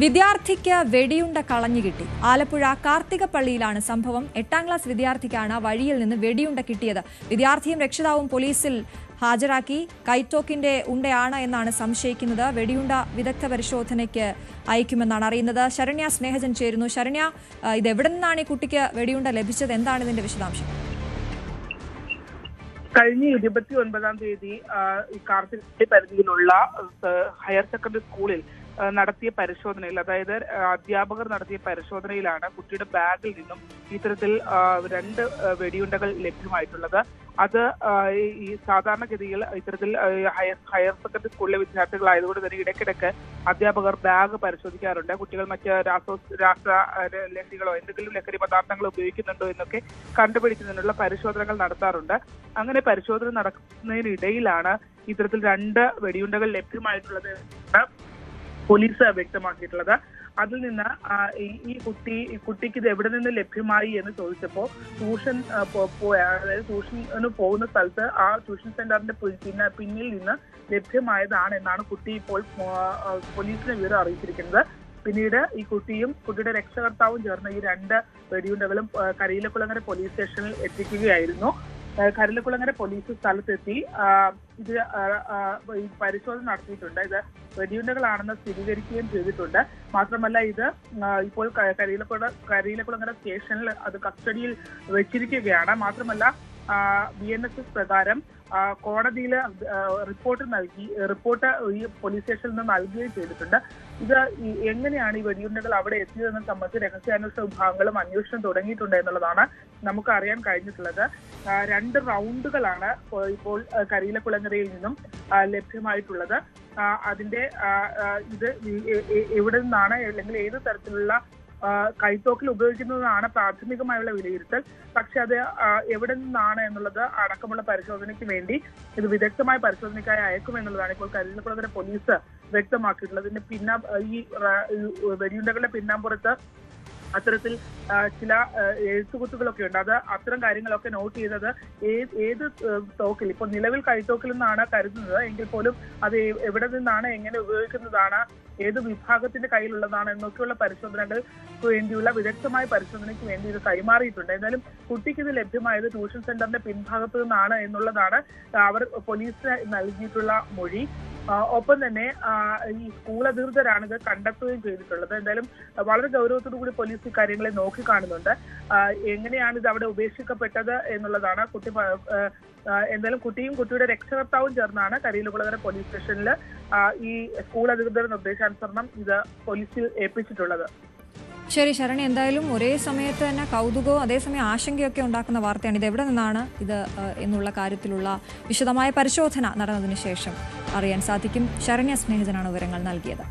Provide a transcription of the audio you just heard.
വിദ്യാർത്ഥിക്ക് വെടിയുണ്ട കളഞ്ഞു കിട്ടി. ആലപ്പുഴ കാർത്തികപ്പള്ളിയിലാണ് സംഭവം. 8ാം ക്ലാസ് വിദ്യാർത്ഥിക്കാണ് വഴിയിൽ നിന്ന് വെടിയുണ്ട കിട്ടിയത്. വിദ്യാർത്ഥിയും രക്ഷിതാവും പോലീസിൽ ഹാജരാക്കി. കൈത്തോക്കിന്റെ ഉണ്ടയാണ് എന്നാണ് സംശയിക്കുന്നത്. വെടിയുണ്ട വിദഗ്ധ പരിശോധനയ്ക്ക് അയക്കുമെന്നാണ് അറിയുന്നത്. ശരണ്യ സ്നേഹജൻ ചേരുന്നു. ശരണ്യ, ഇതെവിടെ നിന്നാണ് ഈ കുട്ടിക്ക് വെടിയുണ്ട ലഭിച്ചത്? എന്താണ് ഇതിന്റെ വിശദാംശം? കഴിഞ്ഞ 29-ാം തീയതി ഈ കാർത്തികപ്പള്ളി പരിധിയിലുള്ള ഹയർ സെക്കൻഡറി സ്കൂളിൽ നടത്തിയ പരിശോധനയിൽ, അതായത് അധ്യാപകർ നടത്തിയ പരിശോധനയിലാണ് കുട്ടിയുടെ ബാഗിൽ നിന്നും ഇത്തരത്തിൽ 2 വെടിയുണ്ടകൾ ലഭ്യമായിട്ടുള്ളത്. അത് ഈ സാധാരണഗതിയിൽ ഇത്തരത്തിൽ ഹയർ സെക്കൻഡറി സ്കൂളിലെ വിദ്യാർത്ഥികളായതുകൊണ്ട് തന്നെ ഇടയ്ക്കിടയ്ക്ക് അധ്യാപകർ ബാഗ് പരിശോധിക്കാറുണ്ട്. കുട്ടികൾ മറ്റ് ലഹരികളോ എന്തെങ്കിലും ലഹരി പദാർത്ഥങ്ങൾ ഉപയോഗിക്കുന്നുണ്ടോ എന്നൊക്കെ കണ്ടുപിടിക്കുന്നതിനുള്ള പരിശോധനകൾ നടത്താറുണ്ട്. അങ്ങനെ പരിശോധന നടക്കുന്നതിനിടയിലാണ് ഇത്തരത്തിൽ 2 വെടിയുണ്ടകൾ ലഭ്യമായിട്ടുള്ളത് പോലീസ് വ്യക്തമാക്കിയിട്ടുള്ളത്. അതിൽ നിന്ന് ഈ കുട്ടിക്ക് ഇത് എവിടെ നിന്ന് ലഭ്യമായി എന്ന് ചോദിച്ചപ്പോൾ അതായത് ട്യൂഷന് പോകുന്ന സ്ഥലത്ത് ആ ട്യൂഷൻ സെന്ററിന്റെ പിന്നിൽ നിന്ന് ലഭ്യമായതാണ് എന്നാണ് കുട്ടി ഇപ്പോൾ പോലീസിനെ വിവരം അറിയിച്ചിരിക്കുന്നത്. പിന്നീട് ഈ കുട്ടിയും കുട്ടിയുടെ രക്ഷകർത്താവും ചേർന്ന് ഈ 2 വെടിയുണ്ടകളും കരിയിലക്കുളങ്ങര പോലീസ് സ്റ്റേഷനിൽ എത്തിക്കുകയായിരുന്നു. കരിയിലക്കുളങ്ങര പോലീസ് സ്ഥലത്തെത്തി ഇത് പരിശോധന നടത്തിയിട്ടുണ്ട്. ഇത് വെടിയുണ്ടകളാണെന്ന് സ്ഥിരീകരിക്കുകയും ചെയ്തിട്ടുണ്ട്. മാത്രമല്ല, ഇത് ഇപ്പോൾ കരിയിലക്കുളങ്ങര സ്റ്റേഷനിൽ അത് കസ്റ്റഡിയിൽ വെച്ചിരിക്കുകയാണ്. മാത്രമല്ല, BNSS പ്രകാരം കോടതിയിൽ റിപ്പോർട്ട് ഈ പോലീസ് സ്റ്റേഷനിൽ നിന്ന് നൽകുകയും ചെയ്തിട്ടുണ്ട്. ഇത് എങ്ങനെയാണ് ഈ വെടിയുണ്ടകൾ അവിടെ എത്തിയതെന്ന് സംബന്ധിച്ച് രഹസ്യാന്വേഷണ വിഭാഗങ്ങളും അന്വേഷണം തുടങ്ങിയിട്ടുണ്ട് എന്നുള്ളതാണ് നമുക്ക് അറിയാൻ കഴിഞ്ഞിട്ടുള്ളത്. 2 റൗണ്ടുകളാണ് ഇപ്പോൾ കരിയിലക്കുളങ്ങരയിൽ നിന്നും ലഭ്യമായിട്ടുള്ളത്. അതിന്റെ ഇത് എവിടെ നിന്നാണ് അല്ലെങ്കിൽ ഏത് തരത്തിലുള്ള കൈത്തോക്കിൽ ഉപയോഗിക്കുന്നതാണ് പ്രാഥമികമായുള്ള വിലയിരുത്തൽ. പക്ഷെ അത് എവിടെ നിന്നാണ് എന്നുള്ളത് അടക്കമുള്ള പരിശോധനയ്ക്ക് വേണ്ടി ഇത് വിദഗ്ധമായ പരിശോധനയ്ക്കായി അയക്കുമെന്നുള്ളതാണ് ഇപ്പോൾ കരിയിലക്കുളങ്ങര പോലീസ് വ്യക്തമാക്കിയിട്ടുള്ളത്. ഇതിന്റെ ഈ വെടിയുണ്ടകളുടെ പിന്നാമ്പുറത്ത് അത്തരത്തിൽ ചില എഴുത്തുകുത്തുകളൊക്കെ ഉണ്ട്. അത് അത്തരം കാര്യങ്ങളൊക്കെ നോട്ട് ചെയ്തത് ഏത് തോക്കിൽ, ഇപ്പോൾ നിലവിൽ കൈത്തോക്കിൽ നിന്നാണ് കരുതുന്നത് എങ്കിൽ പോലും അത് എവിടെ നിന്നാണ്, എങ്ങനെ ഉപയോഗിക്കുന്നതാണ്, ഏത് വിഭാഗത്തിന്റെ കയ്യിലുള്ളതാണ് എന്നൊക്കെയുള്ള പരിശോധനകൾക്ക് വേണ്ടിയുള്ള വിദഗ്ധമായ പരിശോധനയ്ക്ക് വേണ്ടി ഇത് കൈമാറിയിട്ടുണ്ട്. എന്നാലും കുട്ടിക്ക് ഇത് ലഭ്യമായത് ട്യൂഷൻ സെന്ററിന്റെ പിൻഭാഗത്തു നിന്നാണ് എന്നുള്ളതാണ് അവർ പോലീസിന് നൽകിയിട്ടുള്ള മൊഴി. ഒപ്പം തന്നെ ഈ സ്കൂൾ അധികൃതരാണ് ഇത് കണ്ടെത്തുകയും ചെയ്തിട്ടുള്ളത്. എന്തായാലും വളരെ ഗൗരവത്തോടു കൂടി പോലീസ് ഈ കാര്യങ്ങളെ നോക്കിക്കാണുന്നുണ്ട്. എങ്ങനെയാണ് ഇത് അവിടെ ഉപേക്ഷിക്കപ്പെട്ടത് എന്നുള്ളതാണ്. എന്തായാലും കുട്ടിയും കുട്ടിയുടെ രക്ഷകർത്താവും ചേർന്നാണ് കരിയിലക്കുളങ്ങര പോലീസ് സ്റ്റേഷനിൽ ഈ സ്കൂൾ അധികൃതരുടെ നിർദ്ദേശാനുസരണം ഇത് പോലീസിൽ ഏൽപ്പിച്ചിട്ടുള്ളത്. ശരി ശരണി, എന്തായാലും ഒരേ സമയത്ത് തന്നെ കൗതുകവും അതേസമയം ആശങ്കയൊക്കെ ഉണ്ടാക്കുന്ന വാർത്തയാണ്. ഇത് എവിടെ നിന്നാണ് ഇത് എന്നുള്ള കാര്യത്തിലുള്ള വിശദമായ പരിശോധന നടന്നതിന് ശേഷം അറിയാൻ സാധിക്കും. ശരണ്യ സ്നേഹജനാണ് വിവരങ്ങൾ നൽകിയത്.